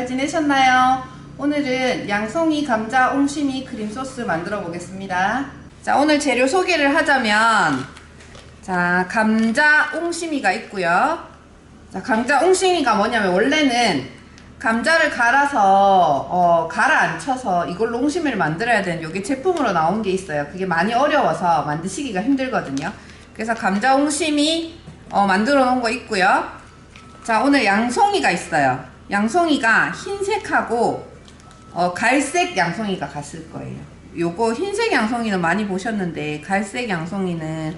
잘 지내셨나요? 오늘은 양송이 감자 옹심이 크림 소스 만들어 보겠습니다. 자, 오늘 재료 소개를 하자면, 자, 감자 옹심이가 있고요. 자, 감자 옹심이가 뭐냐면 원래는 감자를 갈아서 가라앉혀서 이걸로 옹심이를 만들어야 되는 요게 제품으로 나온 게 있어요. 그게 많이 어려워서 만드시기가 힘들거든요. 그래서 감자 옹심이 만들어 놓은 거 있고요. 자, 오늘 양송이가 있어요. 양송이가 흰색하고 갈색 양송이가 갔을 거예요. 요거 흰색 양송이는 많이 보셨는데 갈색 양송이는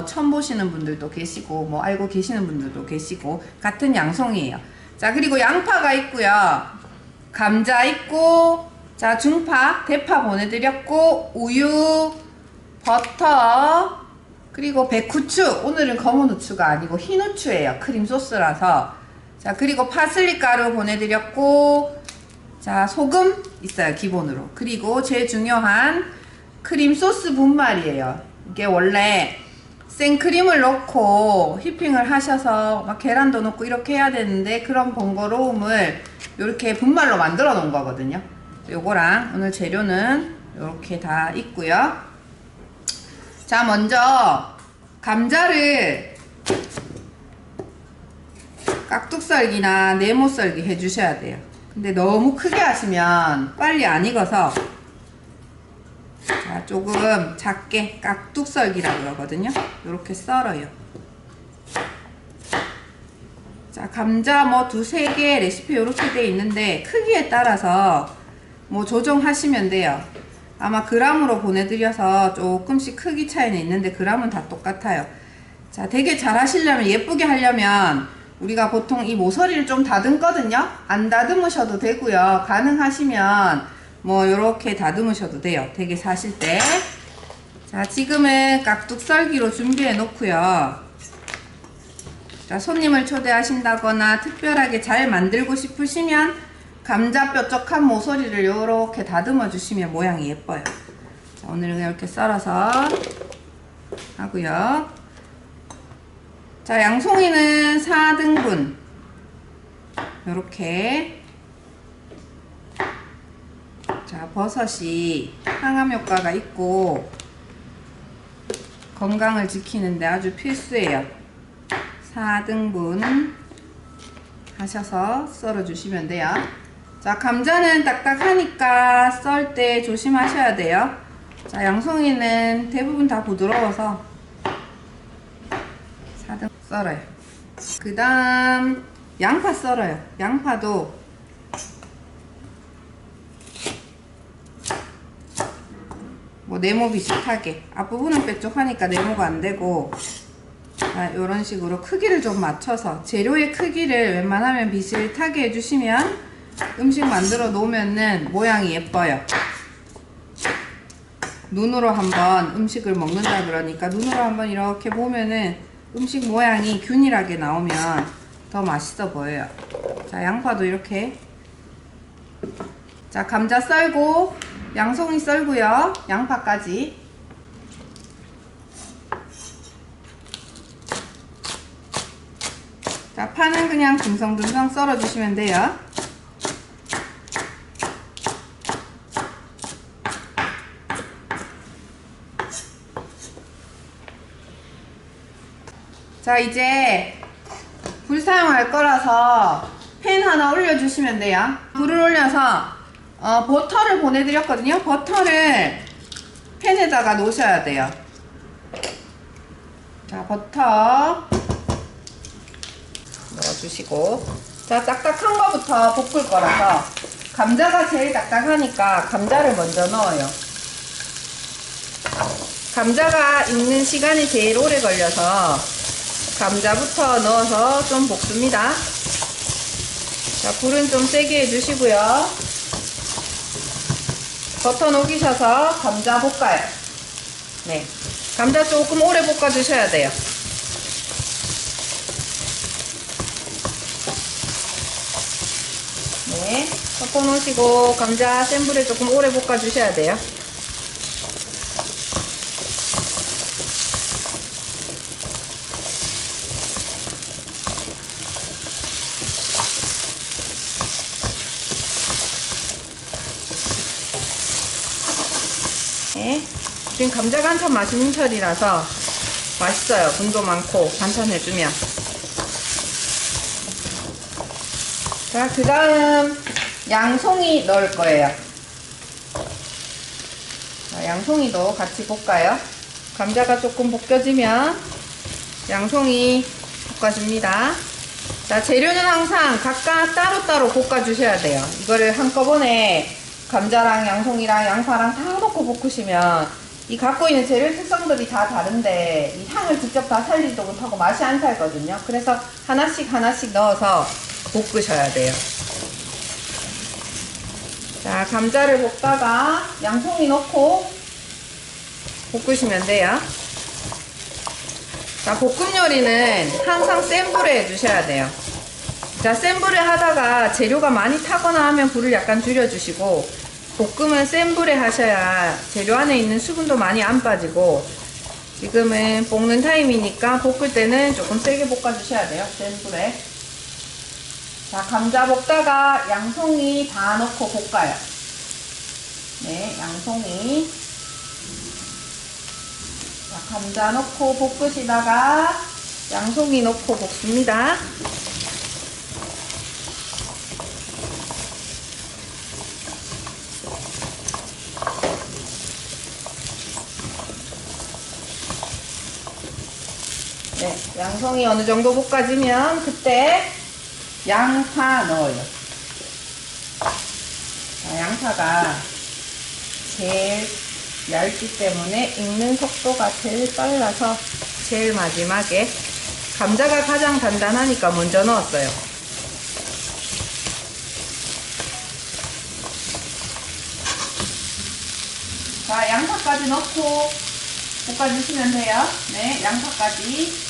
처음 보시는 분들도 계시고 뭐 알고 계시는 분들도 계시고 같은 양송이에요. 자, 그리고 양파가 있고요. 감자 있고, 자, 중파, 대파 보내드렸고, 우유, 버터, 그리고 백후추. 오늘은 검은 후추가 아니고 흰 후추예요. 크림 소스라서. 자, 그리고 파슬리 가루 보내드렸고, 자, 소금 있어요. 기본으로. 그리고 제일 중요한 크림 소스 분말이에요. 이게 원래 생크림을 넣고 휘핑을 하셔서 막 계란도 넣고 이렇게 해야 되는데 그런 번거로움을 이렇게 분말로 만들어 놓은 거거든요. 요거랑 오늘 재료는 이렇게 다 있고요. 자, 먼저 감자를 깍둑썰기나 네모썰기 해주셔야 돼요. 근데 너무 크게 하시면 빨리 안 익어서, 자, 조금 작게 깍둑썰기라고 그러거든요. 이렇게 썰어요. 자, 감자 뭐 두세 개 레시피 이렇게 돼 있는데 크기에 따라서 뭐 조정하시면 돼요. 아마 그람으로 보내드려서 조금씩 크기 차이는 있는데 그람은 다 똑같아요. 자, 되게 잘 하시려면, 예쁘게 하려면 우리가 보통 이 모서리를 좀 다듬거든요. 안 다듬으셔도 되고요. 가능하시면 뭐 요렇게 다듬으셔도 돼요. 되게 사실 때. 자, 지금은 깍둑썰기로 준비해 놓고요. 자, 손님을 초대하신다거나 특별하게 잘 만들고 싶으시면 감자 뾰족한 모서리를 요렇게 다듬어 주시면 모양이 예뻐요. 자, 오늘은 이렇게 썰어서 하고요. 자, 양송이는 4등분 요렇게. 자, 버섯이 항암 효과가 있고 건강을 지키는데 아주 필수예요. 4등분 하셔서 썰어 주시면 돼요. 자, 감자는 딱딱하니까 썰 때 조심하셔야 돼요. 자, 양송이는 대부분 다 부드러워서 4등 썰어요. 그 다음 양파 썰어요. 양파도 뭐 네모 비슷하게, 앞부분은 뾰족하니까 네모가 안되고, 자, 요런 식으로 크기를 좀 맞춰서 재료의 크기를 웬만하면 비슷하게 해주시면 음식 만들어 놓으면은 모양이 예뻐요. 눈으로 한번 음식을 먹는다 그러니까 눈으로 한번 이렇게 보면은 음식 모양이 균일하게 나오면 더 맛있어 보여요. 자, 양파도 이렇게. 자, 감자 썰고 양송이 썰고요. 양파까지. 자, 파는 그냥 듬성듬성 썰어주시면 돼요. 자, 이제 불 사용할 거라서 팬 하나 올려주시면 돼요. 불을 올려서 버터를 보내드렸거든요. 버터를 팬에다가 놓으셔야 돼요. 자, 버터 넣어주시고, 자, 딱딱한 거부터 볶을 거라서 감자가 제일 딱딱하니까 감자를 먼저 넣어요. 감자가 익는 시간이 제일 오래 걸려서 감자부터 넣어서 좀 볶습니다. 자, 불은 좀 세게 해주시고요. 버터 녹이셔서 감자 볶아요. 네, 감자 조금 오래 볶아주셔야 돼요. 네, 버터 넣으시고 감자 센 불에 조금 오래 볶아주셔야 돼요. 네. 지금 감자가 한참 맛있는 철이라서 맛있어요. 분도 많고 반찬 해주면. 자, 그 다음 양송이 넣을 거예요. 자, 양송이도 같이 볶아요. 감자가 조금 볶여지면 양송이 볶아줍니다. 자, 재료는 항상 각각 따로따로 볶아주셔야 돼요. 이거를 한꺼번에 감자랑 양송이랑 양파랑 다 넣고 볶으시면 이 갖고 있는 재료 특성들이 다 다른데 이 향을 직접 다 살리지도 못하고 맛이 안 살거든요. 그래서 하나씩 하나씩 넣어서 볶으셔야 돼요. 자, 감자를 볶다가 양송이 넣고 볶으시면 돼요. 자, 볶음 요리는 항상 센 불에 해주셔야 돼요. 자, 센 불에 하다가 재료가 많이 타거나 하면 불을 약간 줄여주시고, 볶음은 센 불에 하셔야 재료 안에 있는 수분도 많이 안 빠지고, 지금은 볶는 타임이니까 볶을 때는 조금 세게 볶아주셔야 돼요. 센 불에. 자, 감자 볶다가 양송이 다 넣고 볶아요. 네, 양송이. 자, 감자 넣고 볶으시다가 양송이 넣고 볶습니다. 네, 양송이 어느 정도 볶아지면 그때 양파 넣어요. 자, 양파가 제일 얇기 때문에 익는 속도가 제일 빨라서 제일 마지막에, 감자가 가장 단단하니까 먼저 넣었어요. 자, 양파까지 넣고 볶아주시면 돼요. 네, 양파까지.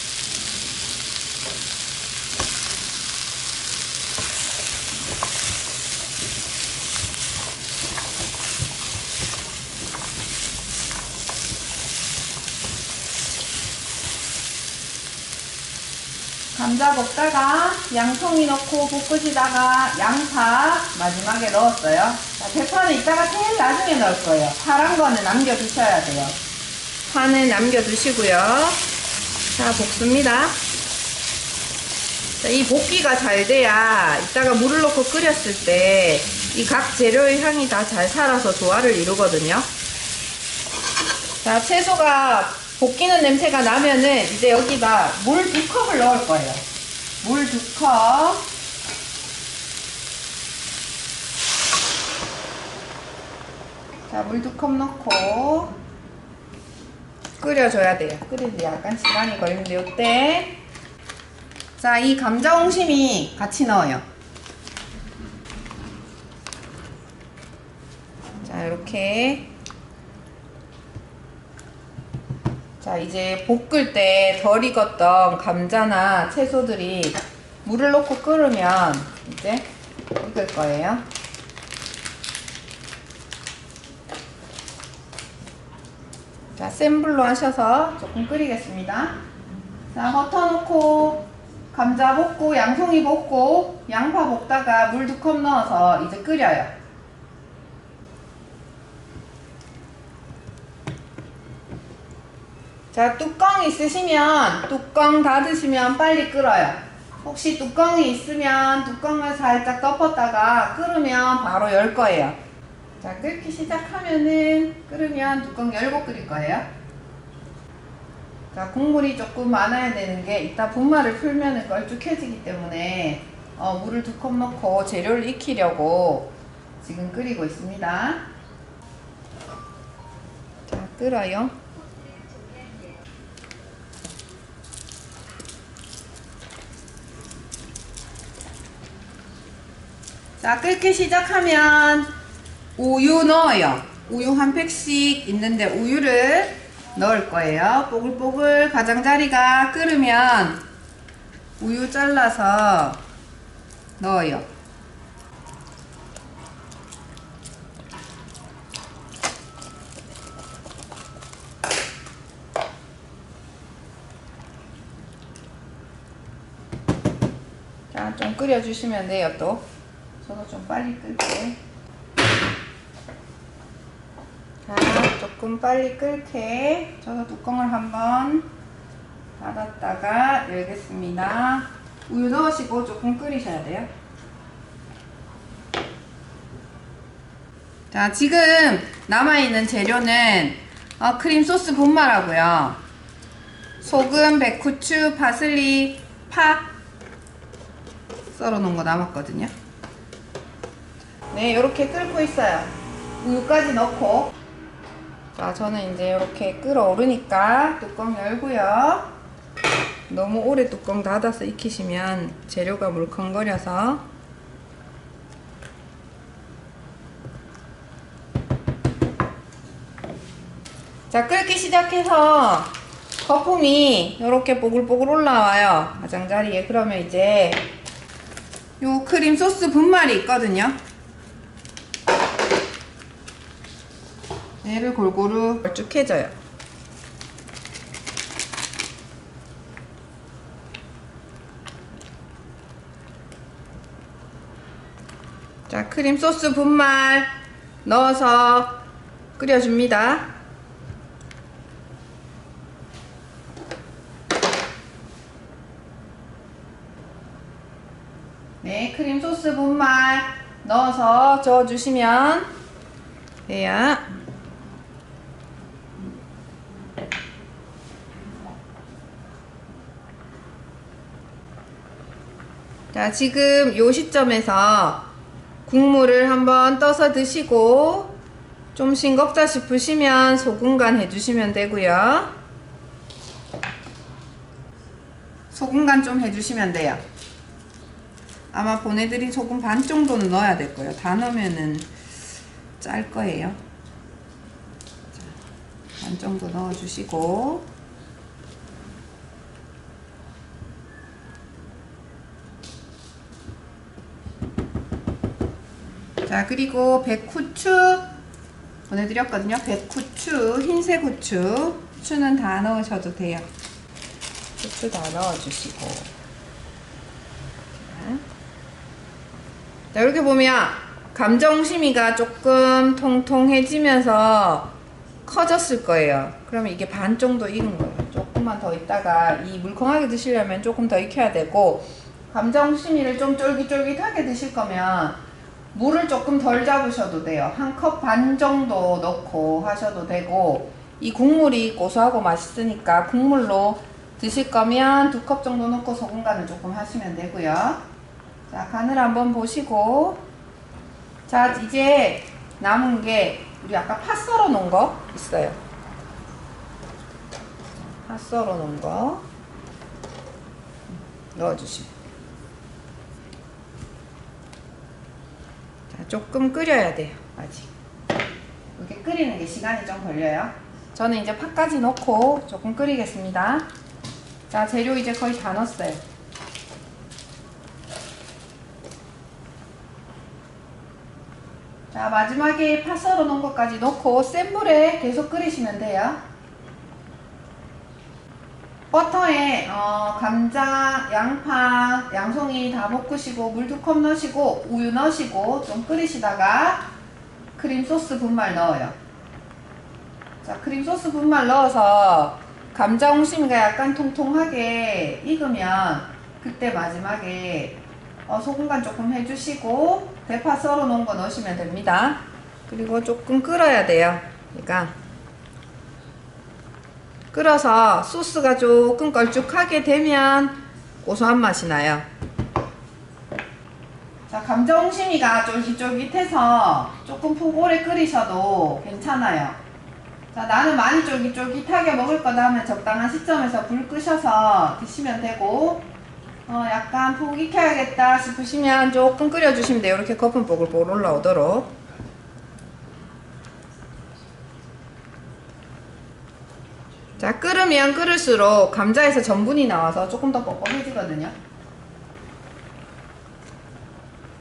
감자 볶다가 양송이 넣고 볶으시다가 양파 마지막에 넣었어요. 자, 대파는 이따가 제일 나중에 넣을 거예요. 파란 거는 남겨두셔야 돼요. 파는 남겨두시고요. 자, 볶습니다. 자, 이 볶기가 잘 돼야 이따가 물을 넣고 끓였을 때 이 각 재료의 향이 다 잘 살아서 조화를 이루거든요. 자, 채소가 볶이는 냄새가 나면은 이제 여기다 물 2컵을 넣을 거예요. 물 2컵. 자, 물 2컵 넣고 끓여줘야 돼요. 끓이는데 약간 시간이 걸리는데 요때, 자, 이 감자 옹심이 같이 넣어요. 자, 이렇게. 자, 이제 볶을 때 덜 익었던 감자나 채소들이 물을 넣고 끓으면 이제 익을 거예요. 자, 센 불로 하셔서 조금 끓이겠습니다. 자, 버터 넣고 감자 볶고 양송이 볶고 양파 볶다가 물 2컵 넣어서 이제 끓여요. 자, 뚜껑 있으시면 뚜껑 닫으시면 빨리 끓어요. 혹시 뚜껑이 있으면 뚜껑을 살짝 덮었다가 끓으면 바로 열 거예요. 자, 끓기 시작하면은 끓으면 뚜껑 열고 끓일 거예요. 자, 국물이 조금 많아야 되는 게 이따 분말을 풀면은 걸쭉해지기 때문에 물을 2컵 넣고 재료를 익히려고 지금 끓이고 있습니다. 자, 끓어요. 자, 끓기 시작하면 우유 넣어요. 우유 한 팩씩 있는데 우유를 넣을 거예요. 뽀글뽀글 가장자리가 끓으면 우유 잘라서 넣어요. 자, 좀 끓여주시면 돼요. 또 저도 좀 빨리 끓게. 자, 조금 조금 빨리 끓게 저도 뚜껑을 한번 닫았다가 열겠습니다. 우유 넣으시고 조금 끓이셔야 돼요. 자, 지금 남아있는 재료는 크림 소스 분말하고요. 소금, 백후추, 파슬리, 파 썰어 놓은 거 남았거든요. 네, 이렇게 끓고 있어요. 우유까지 넣고. 자, 저는 이제 이렇게 끓어오르니까 뚜껑 열고요. 너무 오래 뚜껑 닫아서 익히시면 재료가 물컹거려서. 자, 끓기 시작해서 거품이 이렇게 보글보글 올라와요. 가장자리에. 그러면 이제 요 크림 소스 분말이 있거든요. 얘를 골고루 걸쭉해져요. 자, 크림 소스 분말 넣어서 끓여줍니다. 네, 크림 소스 분말 넣어서 저어주시면 돼요. 자, 지금 요 시점에서 국물을 한번 떠서 드시고 좀 싱겁다 싶으시면 소금 간 해주시면 되고요. 소금 간 좀 해주시면 돼요. 아마 보내드린 소금 반 정도는 넣어야 될 거예요. 다 넣으면은 짤 거예요. 자, 반 정도 넣어주시고. 자, 그리고 백후추 보내드렸거든요. 백후추, 흰색 후추. 후추는 다 넣으셔도 돼요. 후추 다 넣어주시고. 자, 이렇게 보면 감정심이가 조금 통통해지면서 커졌을 거예요. 그러면 이게 반 정도 익은 거예요. 조금만 더 있다가 이 물컹하게 드시려면 조금 더 익혀야 되고, 감정심이를 좀 쫄깃쫄깃하게 드실 거면 물을 조금 덜 잡으셔도 돼요. 한 컵 반 정도 넣고 하셔도 되고, 이 국물이 고소하고 맛있으니까 국물로 드실 거면 2컵 정도 넣고 소금 간을 조금 하시면 되고요. 자, 간을 한번 보시고. 자, 이제 남은 게 우리 아까 파 썰어 놓은 거 있어요. 파 썰어 놓은 거 넣어주시면. 자, 조금 끓여야 돼요. 아직 이렇게 끓이는 게 시간이 좀 걸려요. 저는 이제 파까지 넣고 조금 끓이겠습니다. 자, 재료 이제 거의 다 넣었어요. 자, 마지막에 파 썰어 놓은 것까지 넣고 센 불에 계속 끓이시면 돼요. 버터에 감자, 양파, 양송이 다 볶으시고 물 2컵 넣으시고 우유 넣으시고 좀 끓이시다가 크림 소스 분말 넣어요. 자, 크림 소스 분말 넣어서 감자 옹심이가 약간 통통하게 익으면 그때 마지막에 소금 간 조금 해주시고 대파 썰어 놓은 거 넣으시면 됩니다. 그리고 조금 끓어야 돼요. 그러니까 끓어서 소스가 조금 걸쭉하게 되면 고소한 맛이 나요. 자, 감자 옹심이가 쫄깃쫄깃해서 조금 푹 오래 끓이셔도 괜찮아요. 자, 나는 많이 쫄깃쫄깃하게 먹을 거다 하면 적당한 시점에서 불 끄셔서 드시면 되고, 약간 푹 익혀야겠다 싶으시면 조금 끓여주시면 돼요. 이렇게 거품 보글보글 올라오도록. 자, 끓으면 끓을수록 감자에서 전분이 나와서 조금 더 뻑뻑해지거든요.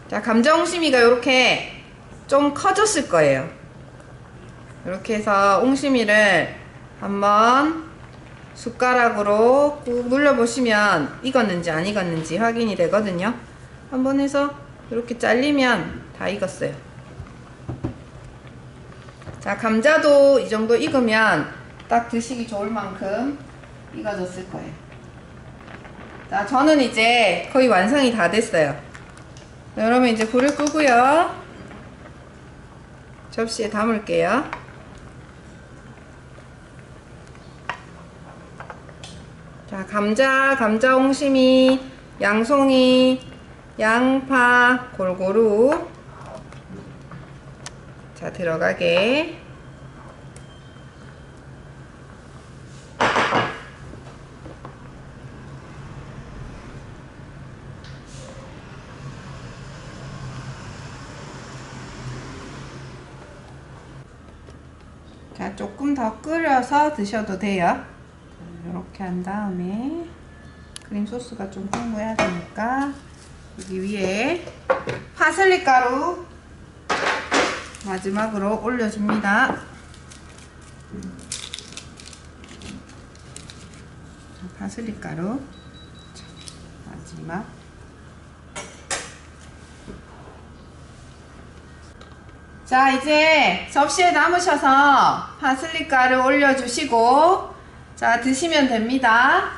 자, 감자 옹심이가 이렇게 좀 커졌을 거예요. 이렇게 해서 옹심이를 한번 숟가락으로 꾹 눌러보시면 익었는지 안 익었는지 확인이 되거든요. 한번 해서 이렇게 잘리면 다 익었어요. 자, 감자도 이 정도 익으면 딱 드시기 좋을 만큼 익어졌을 거예요. 자, 저는 이제 거의 완성이 다 됐어요. 여러분 이제 불을 끄고요. 접시에 담을게요. 자, 감자 옹심이, 양송이, 양파 골고루 자, 들어가게. 자, 조금 더 끓여서 드셔도 돼요. 이렇게 한 다음에 크림 소스가 좀 풍부해야 되니까 여기 위에 파슬리 가루 마지막으로 올려줍니다. 파슬리 가루 마지막. 자, 이제 접시에 담으셔서 파슬리 가루 올려주시고 자, 드시면 됩니다.